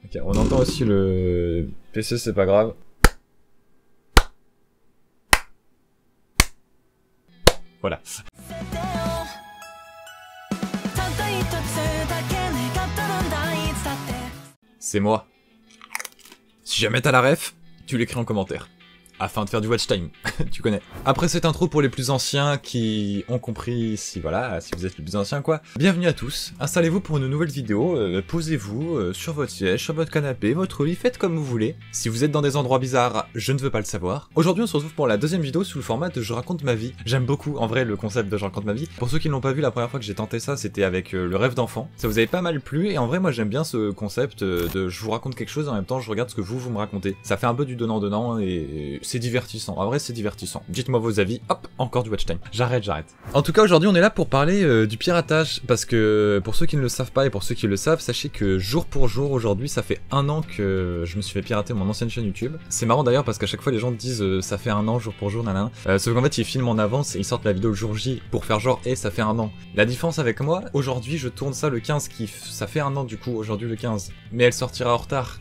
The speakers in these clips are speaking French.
Ok, on entend aussi le PC, c'est pas grave. Voilà. C'est moi. Si jamais t'as la ref, tu l'écris en commentaire. Afin de faire du watch time, tu connais. Après cette intro pour les plus anciens qui ont compris, si voilà, si vous êtes les plus anciens quoi. Bienvenue à tous, installez-vous pour une nouvelle vidéo, posez-vous sur votre siège, sur votre canapé, votre lit, faites comme vous voulez. Si vous êtes dans des endroits bizarres, je ne veux pas le savoir. Aujourd'hui on se retrouve pour la deuxième vidéo sous le format de Je raconte ma vie. J'aime beaucoup en vrai le concept de Je raconte ma vie. Pour ceux qui ne l'ont pas vu, la première fois que j'ai tenté ça, c'était avec le rêve d'enfant. Ça vous avait pas mal plu et en vrai moi j'aime bien ce concept de je vous raconte quelque chose et en même temps je regarde ce que vous me racontez. Ça fait un peu du donnant-donnant et c'est divertissant. En vrai, c'est divertissant. Dites-moi vos avis. Hop, encore du watch time. J'arrête. En tout cas, aujourd'hui, on est là pour parler du piratage. Parce que, pour ceux qui ne le savent pas et pour ceux qui le savent, sachez que jour pour jour, aujourd'hui, ça fait 1 an que je me suis fait pirater mon ancienne chaîne YouTube. C'est marrant d'ailleurs parce qu'à chaque fois, les gens disent ça fait 1 an, jour pour jour, nanana. Sauf qu'en fait, ils filment en avance et ils sortent la vidéo le jour J pour faire genre, ça fait 1 an. La différence avec moi, aujourd'hui, je tourne ça le 15 qui ça fait 1 an du coup, aujourd'hui le 15. Mais elle sortira en retard.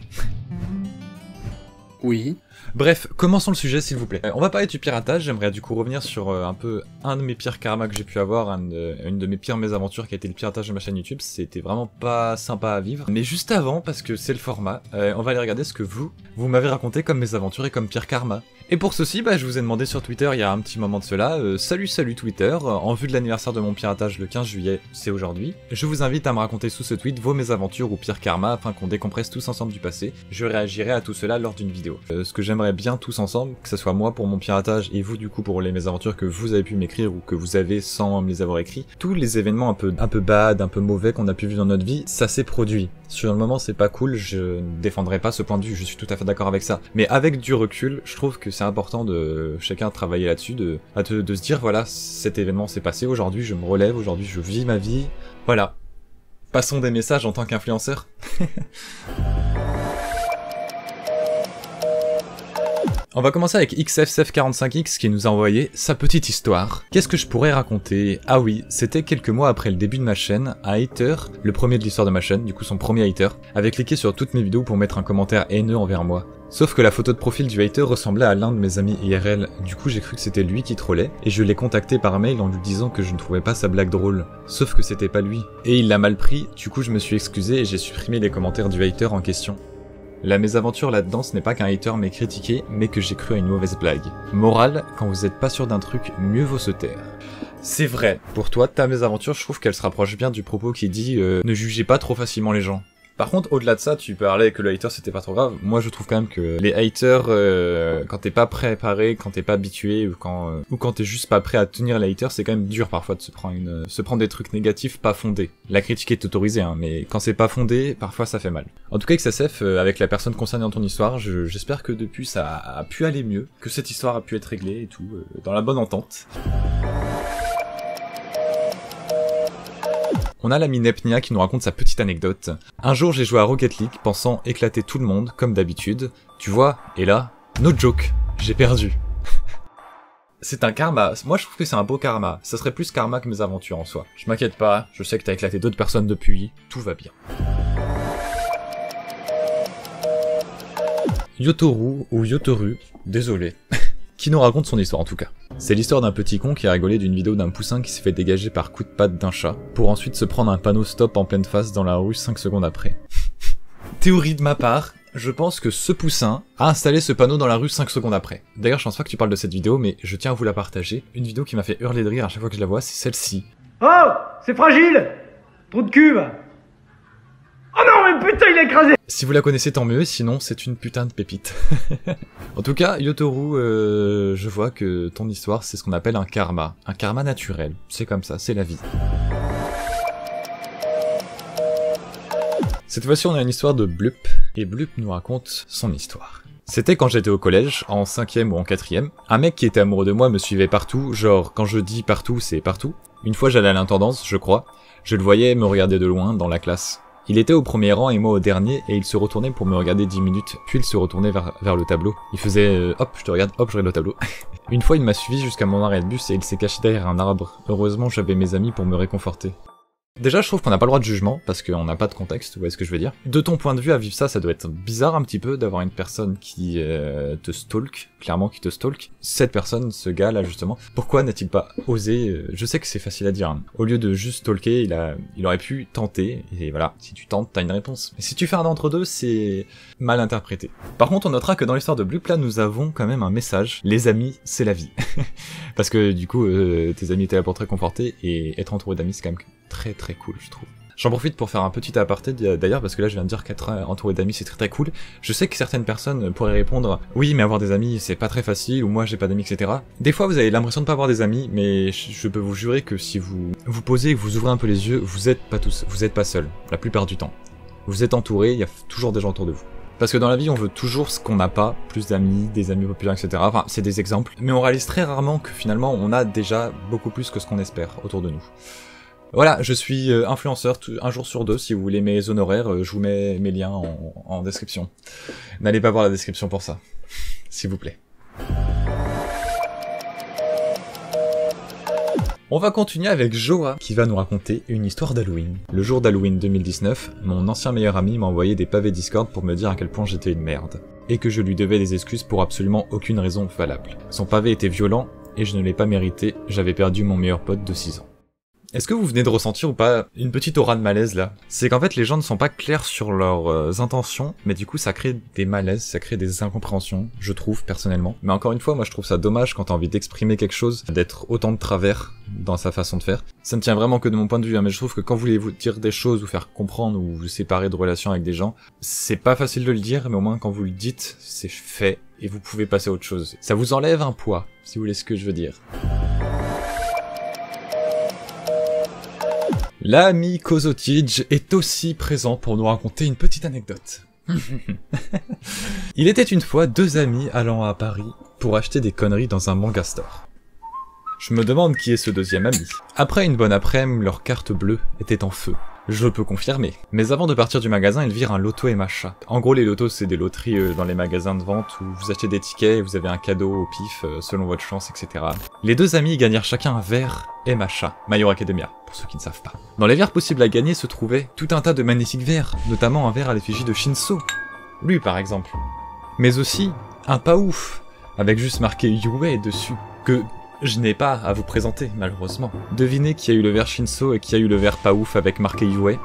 Oui. Bref, commençons le sujet s'il vous plaît. On va parler du piratage, j'aimerais du coup revenir sur un de mes pires karmas que j'ai pu avoir, une de mes pires mésaventures qui a été le piratage de ma chaîne YouTube, c'était vraiment pas sympa à vivre. Mais juste avant, parce que c'est le format, on va aller regarder ce que vous m'avez raconté comme mésaventures et comme pire karma. Et pour ceci, je vous ai demandé sur Twitter il y a un petit moment de cela, salut Twitter, en vue de l'anniversaire de mon piratage le 15 juillet, c'est aujourd'hui, je vous invite à me raconter sous ce tweet vos mésaventures ou pire karma afin qu'on décompresse tous ensemble du passé. Je réagirai à tout cela lors d'une vidéo. Ce que j'aimerais bien tous ensemble, que ce soit moi pour mon piratage et vous du coup pour les mésaventures que vous avez pu m'écrire ou que vous avez sans me les avoir écrits, tous les événements un peu bad, un peu mauvais qu'on a pu vivre dans notre vie, ça s'est produit. Sur le moment c'est pas cool, je ne défendrai pas ce point de vue, je suis tout à fait d'accord avec ça. Mais avec du recul, je trouve que c'est important de chacun travailler là-dessus, de se dire voilà, cet événement s'est passé, aujourd'hui je me relève, aujourd'hui je vis ma vie, voilà. Passons des messages en tant qu'influenceur. On va commencer avec XFCF45X qui nous a envoyé sa petite histoire. Qu'est-ce que je pourrais raconter? Ah oui, c'était quelques mois après le début de ma chaîne, un hater, le premier de l'histoire de ma chaîne, du coup son premier hater, avait cliqué sur toutes mes vidéos pour mettre un commentaire haineux envers moi. Sauf que la photo de profil du hater ressemblait à l'un de mes amis IRL, du coup j'ai cru que c'était lui qui trollait, et je l'ai contacté par mail en lui disant que je ne trouvais pas sa blague drôle. Sauf que c'était pas lui. Et il l'a mal pris, du coup je me suis excusé et j'ai supprimé les commentaires du hater en question. La mésaventure là-dedans, ce n'est pas qu'un hater m'ait critiqué, mais que j'ai cru à une mauvaise blague. Morale, quand vous êtes pas sûr d'un truc, mieux vaut se taire. C'est vrai. Pour toi, ta mésaventure, je trouve qu'elle se rapproche bien du propos qui dit ne jugez pas trop facilement les gens. Par contre, au-delà de ça, tu parlais que le hater c'était pas trop grave. Moi, je trouve quand même que les haters, quand t'es pas préparé, quand t'es pas habitué, ou quand t'es juste pas prêt à tenir les haters, c'est quand même dur parfois de se prendre des trucs négatifs pas fondés. La critique est autorisée, hein, mais quand c'est pas fondé, parfois ça fait mal. En tout cas, XSF, avec la personne concernée dans ton histoire, j'espère que depuis ça a pu aller mieux, que cette histoire a pu être réglée et tout, dans la bonne entente. On a l'ami Nepnia qui nous raconte sa petite anecdote. Un jour j'ai joué à Rocket League pensant éclater tout le monde, comme d'habitude. Tu vois, et là, no joke, j'ai perdu. C'est un karma, moi je trouve que c'est un beau karma. Ça serait plus karma que mes aventures en soi. Je m'inquiète pas, je sais que t'as éclaté d'autres personnes depuis, tout va bien. Yotoru, ou Yotoru, désolé. Qui nous raconte son histoire en tout cas. C'est l'histoire d'un petit con qui a rigolé d'une vidéo d'un poussin qui s'est fait dégager par coup de patte d'un chat, pour ensuite se prendre un panneau stop en pleine face dans la rue 5 secondes après. Théorie de ma part, je pense que ce poussin a installé ce panneau dans la rue 5 secondes après. D'ailleurs je pense pas que tu parles de cette vidéo, mais je tiens à vous la partager. Une vidéo qui m'a fait hurler de rire à chaque fois que je la vois, c'est celle-ci. Oh, c'est fragile. Trop de cube. Oh non, mais putain, il est écrasé. Si vous la connaissez tant mieux, sinon c'est une putain de pépite. En tout cas, Yotoru, je vois que ton histoire c'est ce qu'on appelle un karma naturel, c'est comme ça, c'est la vie. Cette fois-ci on a une histoire de Blup, et Blup nous raconte son histoire. C'était quand j'étais au collège, en 5ème ou en 4ème, un mec qui était amoureux de moi me suivait partout, genre quand je dis partout c'est partout. Une fois j'allais à l'intendance, je crois, je le voyais me regarder de loin dans la classe. Il était au premier rang et moi au dernier, et il se retournait pour me regarder 10 minutes, puis il se retournait vers le tableau. Il faisait hop, je te regarde, hop, je regarde le tableau. Une fois il m'a suivi jusqu'à mon arrêt de bus et il s'est caché derrière un arbre. Heureusement j'avais mes amis pour me réconforter. Déjà, je trouve qu'on n'a pas le droit de jugement, parce qu'on n'a pas de contexte, vous voyez ce que je veux dire. De ton point de vue, à vivre ça, ça doit être bizarre un petit peu d'avoir une personne qui te stalk, clairement qui te stalk. Cette personne, ce gars-là justement, pourquoi n'a-t-il pas osé, je sais que c'est facile à dire, hein. Au lieu de juste stalker, il aurait pu tenter, et voilà, si tu tentes, t'as une réponse. Mais si tu fais un d'entre-deux, c'est mal interprété. Par contre, on notera que dans l'histoire de Blueplan, nous avons quand même un message. Les amis, c'est la vie. Parce que du coup, tes amis étaient là pour te réconforter, et être entouré d'amis, c'est quand même très cool, je trouve. J'en profite pour faire un petit aparté d'ailleurs, parce que là je viens de dire qu'être entouré d'amis c'est très cool. Je sais que certaines personnes pourraient répondre « Oui, mais avoir des amis c'est pas très facile » ou « Moi j'ai pas d'amis, etc. » Des fois vous avez l'impression de pas avoir des amis, mais je peux vous jurer que si vous vous posez et que vous ouvrez un peu les yeux, vous êtes pas tous, vous êtes pas seul, la plupart du temps. Vous êtes entouré, il y a toujours des gens autour de vous. Parce que dans la vie, on veut toujours ce qu'on n'a pas, plus d'amis, des amis populaires, etc. Enfin, c'est des exemples. Mais on réalise très rarement que finalement, on a déjà beaucoup plus que ce qu'on espère autour de nous. Voilà, je suis influenceur un jour sur deux, si vous voulez mes honoraires, je vous mets mes liens en description. N'allez pas voir la description pour ça, s'il vous plaît. On va continuer avec Joa, qui va nous raconter une histoire d'Halloween. Le jour d'Halloween 2019, mon ancien meilleur ami m'a envoyé des pavés Discord pour me dire à quel point j'étais une merde, et que je lui devais des excuses pour absolument aucune raison valable. Son pavé était violent, et je ne l'ai pas mérité, j'avais perdu mon meilleur pote de 6 ans. Est-ce que vous venez de ressentir ou pas une petite aura de malaise là? C'est qu'en fait les gens ne sont pas clairs sur leurs intentions, mais du coup ça crée des malaises, ça crée des incompréhensions, je trouve personnellement. Mais encore une fois, moi je trouve ça dommage quand t'as envie d'exprimer quelque chose, d'être autant de travers dans sa façon de faire. Ça ne tient vraiment que de mon point de vue, hein, mais je trouve que quand vous voulez vous dire des choses ou faire comprendre ou vous séparer de relations avec des gens, c'est pas facile de le dire, mais au moins quand vous le dites, c'est fait et vous pouvez passer à autre chose. Ça vous enlève un poids, si vous voulez ce que je veux dire. L'ami Kozotij est aussi présent pour nous raconter une petite anecdote. Il était une fois deux amis allant à Paris pour acheter des conneries dans un manga store. Je me demande qui est ce deuxième ami. Après une bonne après-midi, leur carte bleue était en feu. Je peux confirmer. Mais avant de partir du magasin, ils virent un loto et Macha. En gros, les lotos, c'est des loteries dans les magasins de vente où vous achetez des tickets et vous avez un cadeau au pif selon votre chance, etc. Les deux amis gagnèrent chacun un verre et Macha, My Hero Academia, pour ceux qui ne savent pas. Dans les verres possibles à gagner se trouvaient tout un tas de magnifiques verres, notamment un verre à l'effigie de Shinso. Lui, par exemple. Mais aussi, un pas ouf, avec juste marqué Yue dessus, que je n'ai pas à vous présenter, malheureusement. Devinez qui a eu le verre Shinso et qui a eu le verre pas ouf avec marqué Yue.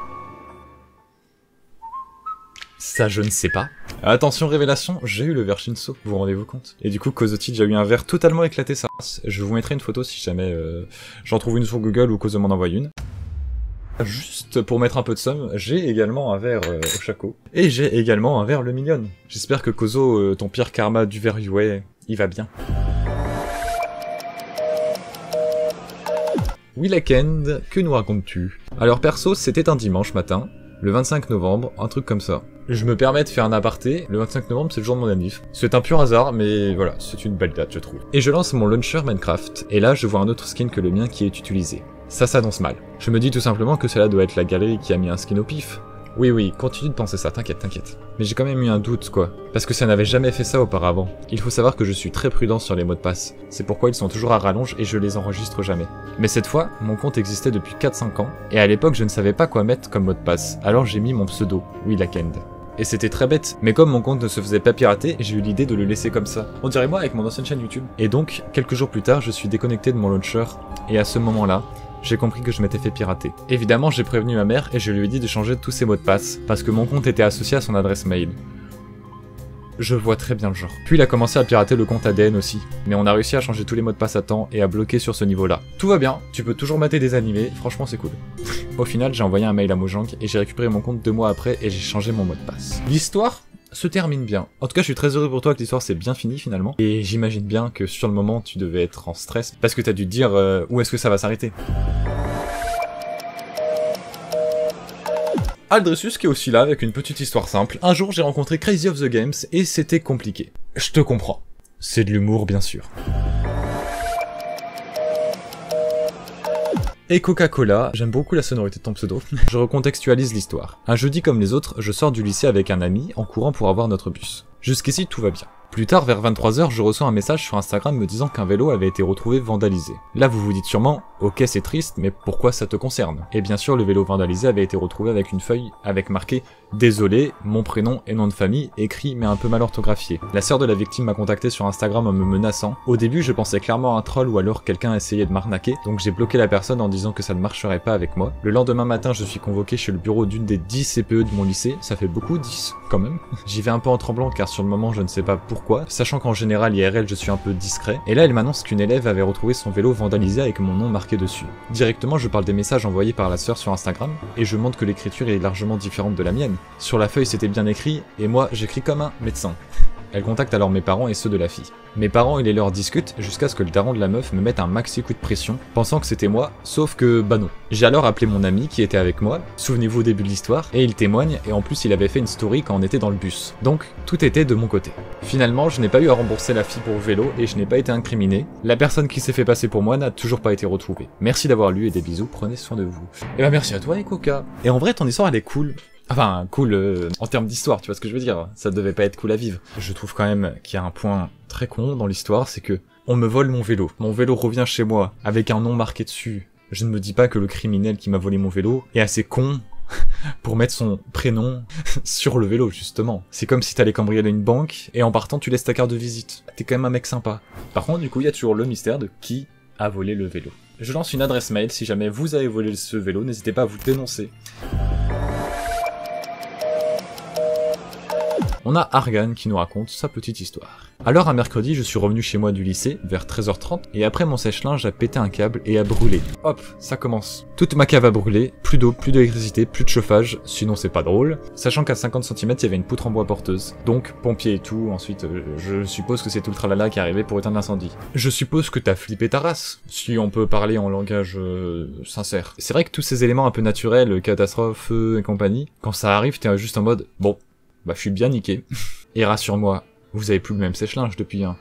Ça, je ne sais pas. Attention, révélation, j'ai eu le verre Shinso, vous vous rendez-vous compte? Et du coup, Kozotij a eu un verre totalement éclaté sa race. Je vous mettrai une photo si jamais j'en trouve une sur Google ou Kozo m'en envoie une. Juste pour mettre un peu de somme, j'ai également un verre Oshako. Et j'ai également un verre Le Mignon. J'espère que Kozo, ton pire karma du verre Yue, il va bien. Weekend, que nous racontes-tu? Alors perso, c'était un dimanche matin, le 25 novembre, un truc comme ça. Je me permets de faire un aparté, le 25 novembre c'est le jour de mon anniv. C'est un pur hasard, mais voilà, c'est une belle date je trouve. Et je lance mon launcher Minecraft, et là je vois un autre skin que le mien qui est utilisé. Ça s'annonce mal. Je me dis tout simplement que cela doit être la galerie qui a mis un skin au pif. Oui, continue de penser ça, t'inquiète. Mais j'ai quand même eu un doute, quoi. Parce que ça n'avait jamais fait ça auparavant. Il faut savoir que je suis très prudent sur les mots de passe. C'est pourquoi ils sont toujours à rallonge et je les enregistre jamais. Mais cette fois, mon compte existait depuis 4-5 ans, et à l'époque je ne savais pas quoi mettre comme mot de passe, alors j'ai mis mon pseudo, Weekend. Et c'était très bête, mais comme mon compte ne se faisait pas pirater, j'ai eu l'idée de le laisser comme ça. On dirait moi avec mon ancienne chaîne YouTube. Et donc, quelques jours plus tard, je suis déconnecté de mon launcher, et à ce moment-là, j'ai compris que je m'étais fait pirater. Évidemment, j'ai prévenu ma mère et je lui ai dit de changer tous ses mots de passe, parce que mon compte était associé à son adresse mail. Je vois très bien le genre. Puis il a commencé à pirater le compte ADN aussi, mais on a réussi à changer tous les mots de passe à temps et à bloquer sur ce niveau-là. Tout va bien, tu peux toujours mater des animés, franchement c'est cool. Au final, j'ai envoyé un mail à Mojang et j'ai récupéré mon compte 2 mois après et j'ai changé mon mot de passe. L'histoire se termine bien. En tout cas, je suis très heureux pour toi que l'histoire s'est bien finie finalement. Et j'imagine bien que sur le moment, tu devais être en stress parce que t'as dû te dire où est-ce que ça va s'arrêter. Aldresus qui est aussi là avec une petite histoire simple. Un jour, j'ai rencontré Crazy of the Games et c'était compliqué. Je te comprends. C'est de l'humour, bien sûr. Et Coca-Cola, j'aime beaucoup la sonorité de ton pseudo. Je recontextualise l'histoire. Un jeudi comme les autres, je sors du lycée avec un ami en courant pour avoir notre bus. Jusqu'ici, tout va bien. Plus tard, vers 23h, je reçois un message sur Instagram me disant qu'un vélo avait été retrouvé vandalisé. Là, vous vous dites sûrement, ok c'est triste, mais pourquoi ça te concerne? Et bien sûr, le vélo vandalisé avait été retrouvé avec une feuille avec marqué « Désolé, mon prénom et nom de famille » écrit mais un peu mal orthographié. La sœur de la victime m'a contacté sur Instagram en me menaçant. Au début, je pensais clairement à un troll ou alors quelqu'un essayait de m'arnaquer, donc j'ai bloqué la personne en disant que ça ne marcherait pas avec moi. Le lendemain matin, je suis convoqué chez le bureau d'une des 10 CPE de mon lycée, ça fait beaucoup, 10 quand même. J'y vais un peu en tremblant car sur le moment je ne sais pas pourquoi, sachant qu'en général IRL je suis un peu discret, et là elle m'annonce qu'une élève avait retrouvé son vélo vandalisé avec mon nom marqué dessus. Directement je parle des messages envoyés par la sœur sur Instagram, et je montre que l'écriture est largement différente de la mienne. Sur la feuille c'était bien écrit, et moi j'écris comme un médecin. Elle contacte alors mes parents et ceux de la fille. Mes parents et les leurs discutent jusqu'à ce que le daron de la meuf me mette un maxi coup de pression, pensant que c'était moi, sauf que bah non. J'ai alors appelé mon ami qui était avec moi, souvenez-vous au début de l'histoire, et il témoigne, et en plus il avait fait une story quand on était dans le bus. Donc tout était de mon côté. Finalement, je n'ai pas eu à rembourser la fille pour le vélo et je n'ai pas été incriminé. La personne qui s'est fait passer pour moi n'a toujours pas été retrouvée. Merci d'avoir lu et des bisous, prenez soin de vous. Et bah merci à toi Ekoka. Et en vrai ton histoire elle est cool. Enfin, cool en termes d'histoire, tu vois ce que je veux dire, ça devait pas être cool à vivre. Je trouve quand même qu'il y a un point très con dans l'histoire, c'est que on me vole mon vélo revient chez moi, avec un nom marqué dessus. Je ne me dis pas que le criminel qui m'a volé mon vélo est assez con pour mettre son prénom sur le vélo, justement. C'est comme si t'allais cambrioler une banque, et en partant tu laisses ta carte de visite. T'es quand même un mec sympa. Par contre, du coup, il y a toujours le mystère de qui a volé le vélo. Je lance une adresse mail, si jamais vous avez volé ce vélo, n'hésitez pas à vous dénoncer. On a Argan qui nous raconte sa petite histoire. Alors un mercredi, je suis revenu chez moi du lycée, vers 13h30, et après mon sèche-linge a pété un câble et a brûlé. Hop, ça commence. Toute ma cave a brûlé, plus d'eau, plus d'électricité, plus de chauffage, sinon c'est pas drôle, sachant qu'à 50 cm il y avait une poutre en bois porteuse. Donc, pompiers et tout, ensuite je suppose que c'est tout le tralala qui est arrivé pour éteindre l'incendie. Je suppose que t'as flippé ta race, si on peut parler en langage sincère. C'est vrai que tous ces éléments un peu naturels, catastrophes, feu et compagnie, quand ça arrive t'es juste en mode, bon, bah je suis bien niqué. Et rassure-moi, vous avez plus le même sèche-linge depuis un...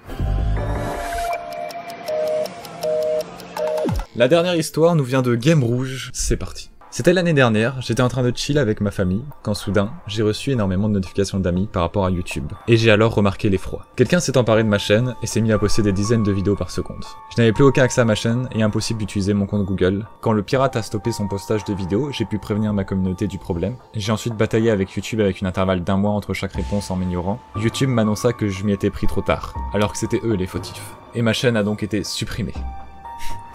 La dernière histoire nous vient de Game Rouge, c'est parti. C'était l'année dernière, j'étais en train de chill avec ma famille, quand soudain, j'ai reçu énormément de notifications d'amis par rapport à YouTube. Et j'ai alors remarqué l'effroi. Quelqu'un s'est emparé de ma chaîne et s'est mis à poster des dizaines de vidéos par seconde. Je n'avais plus aucun accès à ma chaîne et impossible d'utiliser mon compte Google. Quand le pirate a stoppé son postage de vidéos, j'ai pu prévenir ma communauté du problème. J'ai ensuite bataillé avec YouTube avec une intervalle d'1 mois entre chaque réponse en m'ignorant. YouTube m'annonça que je m'y étais pris trop tard, alors que c'était eux les fautifs. Et ma chaîne a donc été supprimée.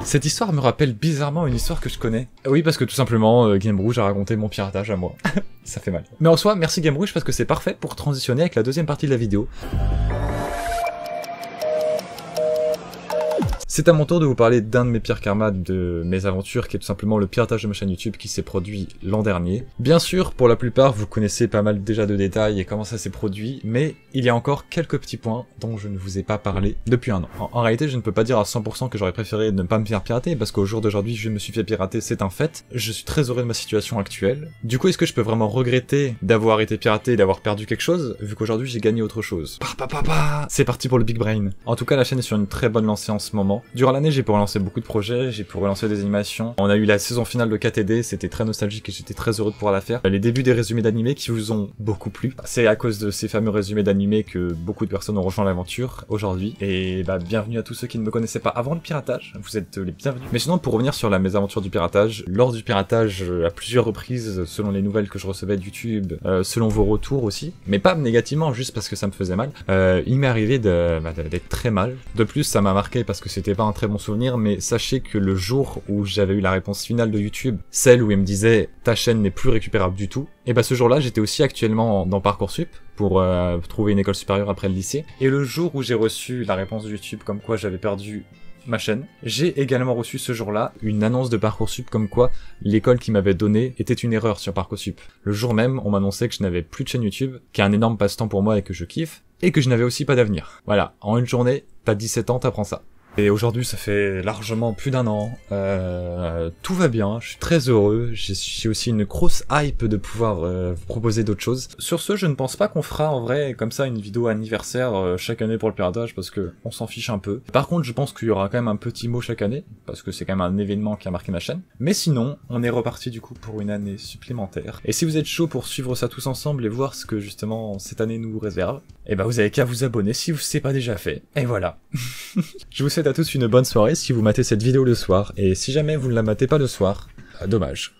Cette histoire me rappelle bizarrement une histoire que je connais. Oui, parce que tout simplement, Game Rouge a raconté mon piratage à moi. Ça fait mal. Mais en soi, merci Game Rouge parce que c'est parfait pour transitionner avec la deuxième partie de la vidéo. C'est à mon tour de vous parler d'un de mes pires karmas de mes aventures, qui est tout simplement le piratage de ma chaîne YouTube qui s'est produit l'an dernier. Bien sûr, pour la plupart, vous connaissez pas mal déjà de détails et comment ça s'est produit, mais il y a encore quelques petits points dont je ne vous ai pas parlé depuis un an. En réalité, je ne peux pas dire à 100% que j'aurais préféré ne pas me faire pirater, parce qu'au jour d'aujourd'hui, je me suis fait pirater, c'est un fait. Je suis très heureux de ma situation actuelle. Du coup, est-ce que je peux vraiment regretter d'avoir été piraté et d'avoir perdu quelque chose, vu qu'aujourd'hui j'ai gagné autre chose? C'est parti pour le Big Brain. En tout cas, la chaîne est sur une très bonne lancée en ce moment. Durant l'année, j'ai pu relancer beaucoup de projets, j'ai pu relancer des animations. On a eu la saison finale de KTD, c'était très nostalgique et j'étais très heureux de pouvoir la faire. Les débuts des résumés d'animés qui vous ont beaucoup plu. C'est à cause de ces fameux résumés d'animés que beaucoup de personnes ont rejoint l'aventure aujourd'hui. Et bah, bienvenue à tous ceux qui ne me connaissaient pas avant le piratage, vous êtes les bienvenus. Mais sinon, pour revenir sur la mésaventure du piratage, lors du piratage, à plusieurs reprises, selon les nouvelles que je recevais de YouTube, selon vos retours aussi, mais pas négativement, juste parce que ça me faisait mal, il m'est arrivé d'être très mal. De plus, ça m'a marqué parce que c'était pas un très bon souvenir, mais sachez que le jour où j'avais eu la réponse finale de YouTube, celle où il me disait ta chaîne n'est plus récupérable du tout, et bah ce jour-là j'étais aussi actuellement dans Parcoursup pour trouver une école supérieure après le lycée, et le jour où j'ai reçu la réponse de YouTube comme quoi j'avais perdu ma chaîne, j'ai également reçu ce jour-là une annonce de Parcoursup comme quoi l'école qui m'avait donné était une erreur sur Parcoursup. Le jour même, on m'annonçait que je n'avais plus de chaîne YouTube, qui est un énorme passe-temps pour moi et que je kiffe, et que je n'avais aussi pas d'avenir. Voilà, en une journée, t'as 17 ans, t'apprends ça. Et aujourd'hui, ça fait largement plus d'un an. Tout va bien, je suis très heureux. J'ai aussi une grosse hype de pouvoir vous proposer d'autres choses. Sur ce, je ne pense pas qu'on fera en vrai comme ça une vidéo anniversaire chaque année pour le piratage parce que on s'en fiche un peu. Par contre, je pense qu'il y aura quand même un petit mot chaque année parce que c'est quand même un événement qui a marqué ma chaîne. Mais sinon, on est reparti du coup pour une année supplémentaire. Et si vous êtes chaud pour suivre ça tous ensemble et voir ce que justement cette année nous réserve, eh ben vous avez qu'à vous abonner si c'est pas déjà fait. Et voilà. Je vous souhaite à tous une bonne soirée si vous matez cette vidéo le soir, et si jamais vous ne la matez pas le soir, dommage.